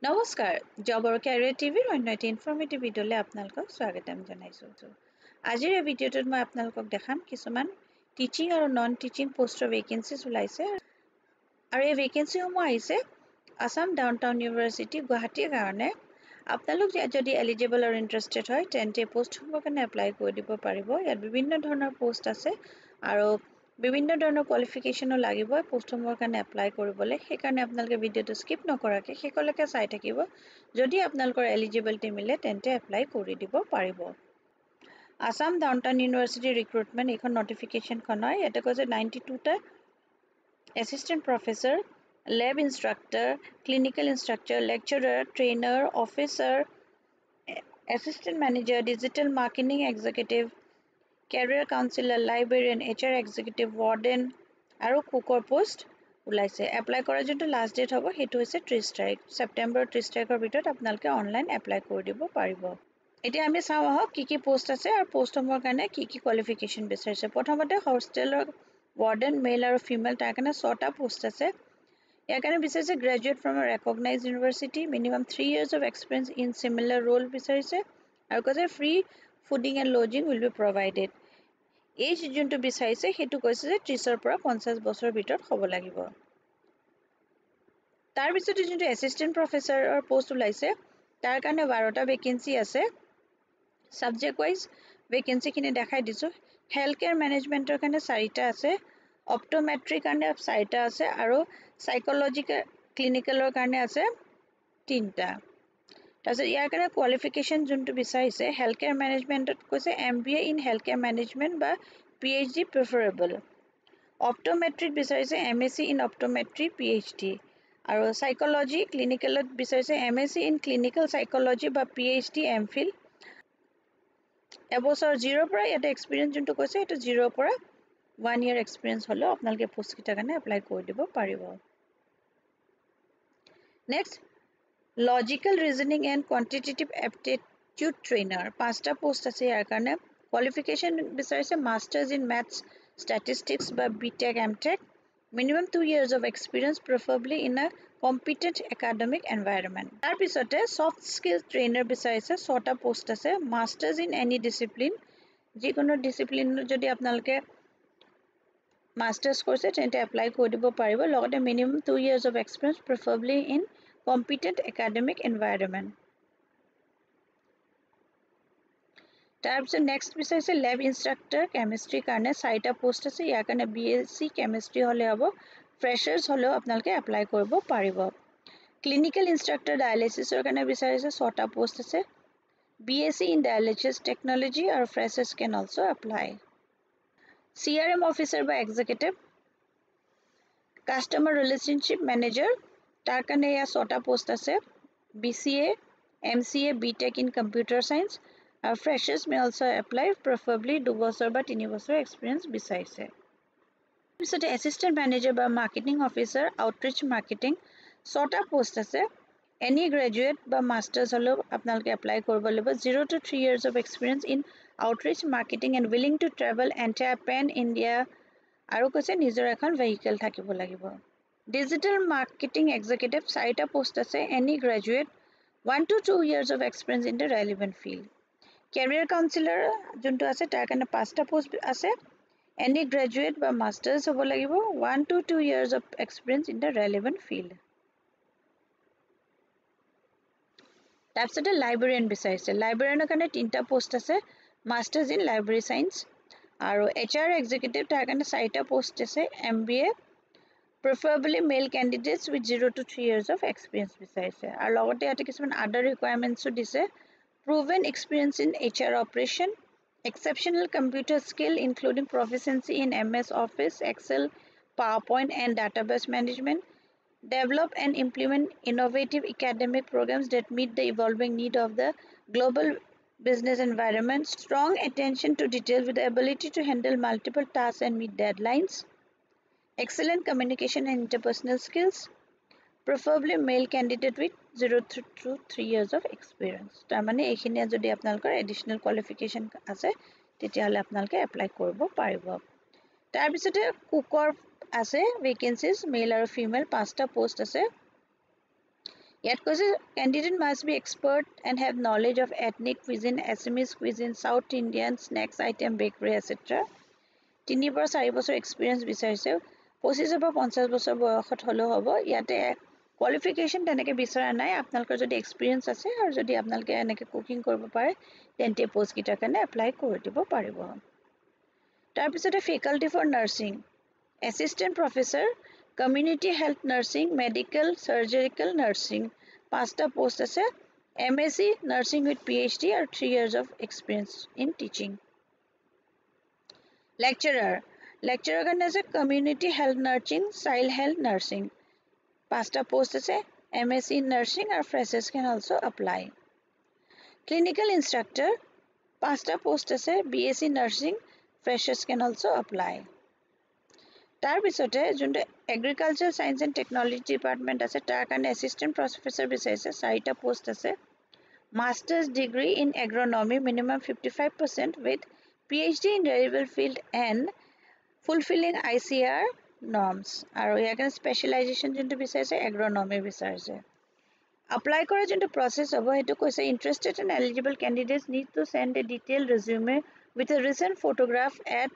নমস্কাৰ জব আৰু কেৰিয়াৰ টিভিৰ অন্য এটা ইনফৰ্মেটিভ ভিডিঅ'লৈ আপোনালোকক স্বাগতম জনাইছোঁ। আজিৰ এই ভিডিঅ'টোত মই আপোনালোকক দেখাম কিছুমান টিচিং আৰু নন টিচিং পোষ্টৰ ভেকেঞ্চিজ ওলাইছে আৰু এই ভেকেঞ্চিসমূহ আহিছে আসাম ডাউনটাউন ইউনিভাৰ্চিটি গুৱাহাটীৰ কাৰণে। আপোনালোক যদি এলিজিবল আৰু ইণ্টাৰেষ্টেড হয় তেন্তে পোষ্টসমূহৰ কাৰণে এপ্লাই কৰি দিব পাৰিব। ইয়াত বিভিন্ন ধৰণৰ পোষ্ট আছে আৰু বিভিন্ন ধৰণৰ কোৱালিফিকেশ্যনো লাগিব পোষ্টসমূহৰ কাৰণে এপ্লাই কৰিবলৈ। সেইকাৰণে আপোনালোকে ভিডিঅ'টো স্কিপ নকৰাকৈ শেষলৈকে চাই থাকিব। যদি আপোনালোকৰ এলিজিবিলিটি মিলে তেন্তে এপ্লাই কৰি দিব পাৰিব। আসাম ডাউনটাউন ইউনিভাৰ্চিটি ৰিক্ৰুটমেণ্ট এইখন নটিফিকেশ্যনখন হয়। ইয়াতে কৈছে 92টা assistant professor, lab instructor, clinical instructor, lecturer, trainer, officer, assistant manager, digital marketing executive, career counsellor, librarian, HR executive, warden আৰু কুকৰ পোষ্ট ওলাইছে। এপ্লাই কৰাৰ যোনটো লাষ্ট ডেট হ'ব সেইটো হৈছে 30 তাৰিখ। ছেপ্টেম্বৰৰ 30 তাৰিখৰ ভিতৰত আপোনালোকে অনলাইন এপ্লাই কৰি দিব পাৰিব। এতিয়া আমি চাওঁ আহক কি পোষ্ট আছে আৰু পোষ্টসমূহৰ কাৰণে কি কোৱালিফিকেশ্যন বিচাৰিছে। প্ৰথমতে হোষ্টেলৰ ৱাৰ্ডেন মেল আৰু ফিমেল তাৰ কাৰণে 6টা পোষ্ট আছে। ইয়াৰ কাৰণে বিচাৰিছে graduate from A recognise university, minimum 3 years of experience in similar role বিচাৰিছে আৰু কৈছে free fooding and lodging will be provided. As যোনটো বিচাৰিছে সেইটো কৈছে যে 30ৰ পৰা 50 বছৰৰ ভিতৰত হ'ব লাগিব। তাৰপিছতে যোনটো এছিষ্টেণ্ট প্ৰফেচাৰৰ পোষ্ট ওলাইছে তাৰ কাৰণে 12টা ভেকেঞ্চি আছে। ছাবজেক্ট ৱাইজ ভেকেঞ্চিখিনি দেখাই দিছোঁ। হেল্থ কেয়াৰ মেনেজমেণ্টৰ কাৰণে 4টা আছে, অপ্টোমেট্ৰিৰ কাৰণে 4টা আছে আৰু চাইক'লজিকেল ক্লিনিকেলৰ কাৰণে আছে 3টা। তাৰপিছত ইয়াৰ কাৰণে কোৱালিফিকেশ্যন যোনটো বিচাৰিছে হেল্থ কেয়াৰ মেনেজমেণ্টত কৈছে MBA in health care management বা PhD প্ৰিফাৰেবল। অপ্টোমেট্ৰিত বিচাৰিছে MSc ইন অপ্টোমেট্ৰি PhD আৰু চাইক'লজি ক্লিনিকেলত বিচাৰিছে MSc ইন ক্লিনিকেল চাইক'লজি বা PhD MPhil। এবছৰ 0ৰ পৰা ইয়াতে এক্সপিৰিয়েঞ্চ যোনটো কৈছে সেইটো 0ৰ পৰা 1 year এক্সপিৰিয়েঞ্চ হ'লেও আপোনালোকে পোষ্টকেইটাৰ কাৰণে এপ্লাই কৰি দিব পাৰিব। Next logical reasoning and quantitative aptitude trainer 5টা পোষ্ট আছে। ইয়াৰ কাৰণে কোৱালিফিকেশ্যন বিচাৰিছে মাষ্টাৰ্ছ ইন মেথছ ষ্টেটিষ্টিক্স বা BTech MTech, minimum 2 years of experience preferably in a competent academic environment। তাৰপিছতে ছফ্ট স্কিল ট্ৰেইনাৰ বিচাৰিছে 6টা পোষ্ট আছে। মাষ্টাৰ্ছ ইন এনি ডিচিপ্লিন, যিকোনো ডিচিপ্লিনত যদি আপোনালোকে মাষ্টাৰ্ছ কৰিছে তেন্তে এপ্লাই কৰি দিব পাৰিব। লগতে minimum 2 years of experience preferably in competent academic environment। তাৰপিছত নেক্সট বিচাৰিছে লেব ইনষ্ট্ৰাক্টৰ কেমিষ্ট্ৰিৰ কাৰণে 4টা পোষ্ট আছে। ইয়াৰ কাৰণে BSc কেমিষ্ট্ৰি হ'লে হ'ব, ফ্ৰেছাৰ্ছ হ'লেও আপোনালোকে এপ্লাই কৰিব পাৰিব। ক্লিনিকেল ইনষ্ট্ৰাক্টৰ ডায়েলিচিছৰ কাৰণে বিচাৰিছে 6টা পোষ্ট আছে। BSc ইন ডায়েলিচিছ টেকনলজি আৰু ফ্ৰেছাৰ্ছ কেন অলছ' এপ্লাই। CRM অফিচাৰ বা এক্সিকিউটিভ, কাষ্টমাৰ ৰিলেশ্যনশ্বিপ মেনেজাৰ তাৰ কাৰণে এয়া 6টা পোষ্ট আছে। BCA, MCA, BTech in computer science আৰু freshers may also' apply, preferably 2 বছৰ বা 3 বছৰ এক্সপিৰিয়েঞ্চ বিচাৰিছে। তাৰপিছতে এছিষ্টেণ্ট মেনেজাৰ বা মাৰ্কেটিং অফিচাৰ আউটৰিচ মাৰ্কেটিং 6টা পোষ্ট আছে। এনি গ্ৰেজুৱেট বা মাষ্টাৰ্ছ হ'লেও আপোনালোকে এপ্লাই কৰিব লাগিব। 0 to 3 years of experience in outreach marketing and willing to travel entire pan India আৰু কৈছে নিজৰ এখন ভেহিকেল থাকিব লাগিব। ডিজিটেল মাৰ্কেটিং এক্সিকিউটিভ 4টা পোষ্ট আছে। Any graduate 1 to 2 years of experience in the relevant field। Career counsellor যোনটো আছে তাৰ কাৰণে 5টা পোষ্ট আছে। এনি গ্ৰেজুৱেট বা মাষ্টাৰ্ছ হ'ব লাগিব, 1 to 2 years of experience in the relevant field। তাৰপিছতে লাইব্ৰেৰিয়ান বিচাৰিছে। লাইব্ৰেৰিয়ানৰ কাৰণে 3টা পোষ্ট আছে। মাষ্টাৰ্ছ ইন লাইব্ৰেৰী চায়েন্স আৰু HR এক্সিকিউটিভ তাৰ কাৰণে 4টা পোষ্ট আছে। MBA preferably male candidates with 0 to 3 years of experience বিচাৰিছে আৰু লগতে ইয়াতে কিছুমান আদাৰ ৰিকুৱাৰমেণ্টছো দিছে। proven experience in HR operation, exceptional computer skill including proficiency in MS Office, Excel, PowerPoint and database management, develop and implement innovative academic programs that meet the evolving need of the global business environment, strong attention to detail with the ability to handle multiple tasks and meet deadlines, excellent communication and interpersonal skills, preferably male candidate with 0 to 3 years of experience। তাৰমানে এইখিনিয়ে যদি আপোনালোকৰ additional qualification আছে তেতিয়াহ'লে আপোনালোকে apply কৰিব পাৰিব। তাৰপিছতে কুকৰ আছে ভেকেঞ্চিজ, মেল আৰু ফিমেল 5টা পোষ্ট আছে। ইয়াত কৈছে candidate must be expert and have knowledge of ethnic cuisine, Assamese cuisine, South Indian snacks item, bakery, etc. 3 পৰা 4 বছৰ এক্সপিৰিয়েঞ্চ বিচাৰিছে 25 পৰা 50 বছৰ বয়সত হ'লেও হ'ব ইয়াতে কোৱালিফিকেশ্যন তেনেকৈ বিচৰা নাই আপোনালোকৰ যদি এক্সপিৰিয়েঞ্চ আছে আৰু যদি আপোনালোকে এনেকৈ কুকিং কৰিব পাৰে তেন্তে পোষ্টকেইটাৰ কাৰণে এপ্লাই কৰি দিব পাৰিব তাৰপিছতে faculty for nursing assistant professor community health nursing medical surgical nursing 5টা পোষ্ট আছে MSc নাৰ্ছিং উইথ PhD আৰু 3 years of experience in teaching lecturer কাৰণে আছে community health nursing child health nursing 5টা পোষ্ট আছে MSc in nursing or freshers can also apply clinical instructor 5টা post আছে BSc nursing freshers can also apply তাৰপিছতে যোনটো agriculture science and technology department আছে তাৰ কাৰণে এছিষ্টেণ্ট প্ৰফেচৰ বিচাৰিছে 4টা পোষ্ট আছে masters degree in agronomy minimum 55% with PhD in relevant field and fulfilling ICAR norms আৰু ইয়াৰ কাৰণে স্পেচিয়েলাইজেশ্যন যোনটো বিচাৰিছে এগ্ৰনমি বিচাৰিছে এপ্লাই কৰা যোনটো প্ৰচেছ হ'ব সেইটো কৈছে interested and eligible candidates need to send a detail resume with a recent photograph at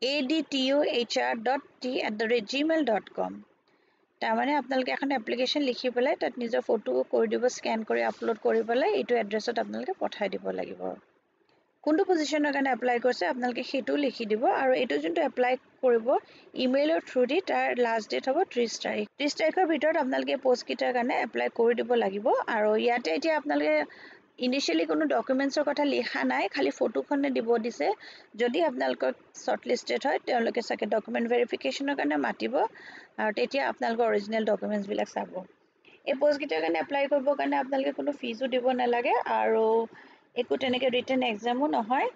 adtohr.t@gmail.com তাৰমানে আপোনালোকে এখন এপ্লিকেশ্যন লিখি পেলাই তাত নিজৰ ফটো কৰি দিব স্কেন কৰি আপলোড কৰি পেলাই এইটো এড্ৰেছত আপোনালোকে পঠাই দিব লাগিব কোনটো পজিশ্যনৰ কাৰণে এপ্লাই কৰিছে আপোনালোকে সেইটো লিখি দিব আৰু এইটো যোনটো এপ্লাই কৰিব ইমেইলৰ থ্ৰু দি তাৰ লাষ্ট ডেট হ'ব 30 তাৰিখ 30 তাৰিখৰ ভিতৰত আপোনালোকে পোষ্টকেইটাৰ কাৰণে এপ্লাই কৰি দিব লাগিব আৰু ইয়াতে এতিয়া আপোনালোকে ইনিশিয়ালি কোনো ডকুমেণ্টছৰ কথা লিখা নাই খালি ফটোখনে দিব দিছে যদি আপোনালোকৰ শৰ্টলিষ্টেড হয় তেওঁলোকে চাগে ডকুমেণ্ট ভেৰিফিকেশ্যনৰ কাৰণে মাতিব আৰু তেতিয়া আপোনালোকৰ অৰিজিনেল ডকুমেণ্টছবিলাক চাব এই পোষ্টকেইটাৰ কাৰণে এপ্লাই কৰিবৰ কাৰণে আপোনালোকে কোনো ফিজো দিব নালাগে আৰু একো তেনেকৈ ৰিটেন এক্সামো নহয়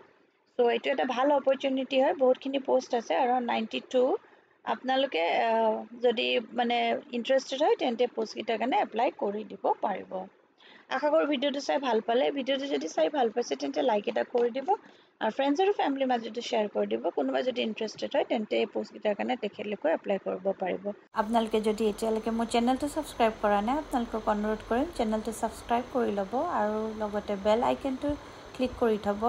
চ' এইটো এটা ভাল অপৰচুনিটি হয় বহুতখিনি পোষ্ট আছে আৰু 92 আপোনালোকে যদি মানে ইণ্টাৰেষ্টেড হয় তেন্তে পোষ্টকেইটাৰ কাৰণে এপ্লাই কৰি দিব পাৰিব আশা কৰোঁ ভিডিঅ'টো চাই ভাল পালে ভিডিঅ'টো যদি চাই ভাল পাইছে তেন্তে লাইক এটা কৰি দিব আৰু ফ্ৰেণ্ডছ আৰু ফেমিলিৰ মাজতো শ্বেয়াৰ কৰি দিব কোনোবা যদি ইণ্টাৰেষ্টেড হয় তেন্তে এই পোষ্টকেইটাৰ কাৰণে তেখেতলোকে এপ্লাই কৰিব পাৰিব আপোনালোকে যদি এতিয়ালৈকে মোৰ চেনেলটো ছাবস্ক্ৰাইব কৰা নাই আপোনালোকক অনুৰোধ কৰিম চেনেলটো ছাবস্ক্ৰাইব কৰি ল'ব আৰু লগতে বেল আইকনটো ক্লিক কৰি থ'ব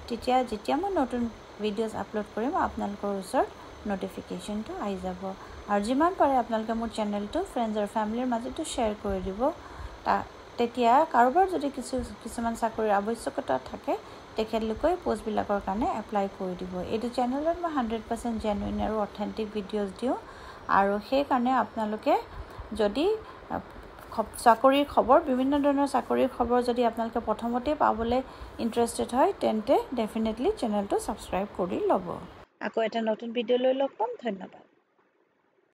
তেতিয়া যেতিয়া মই নতুন ভিডিঅ'জ আপলোড কৰিম আপোনালোকৰ ওচৰত নটিফিকেশ্যনটো আহি যাব আৰু যিমান পাৰে আপোনালোকে মোৰ চেনেলটো ফ্ৰেণ্ডছ আৰু ফেমিলিৰ মাজতো শ্বেয়াৰ কৰি দিব তেতিয়া কাৰোবাৰ যদি কিছুমান চাকৰিৰ আৱশ্যকতা থাকে তেখেতলোকে পোষ্টবিলাকৰ কাৰণে এপ্লাই কৰি দিব এইটো চেনেলত মই 100% জেনুইন আৰু অথেণ্টিক ভিডিঅ'জ দিওঁ আৰু সেইকাৰণে আপোনালোকে যদি চাকৰিৰ খবৰ বিভিন্ন ধৰণৰ চাকৰিৰ খবৰ যদি আপোনালোকে প্ৰথমতে পাবলৈ ইণ্টাৰেষ্টেড হয় তেন্তে ডেফিনেটলি চেনেলটো ছাবস্ক্ৰাইব কৰি ল'ব আকৌ এটা নতুন ভিডিঅ' লৈ লগ পাম ধন্যবাদ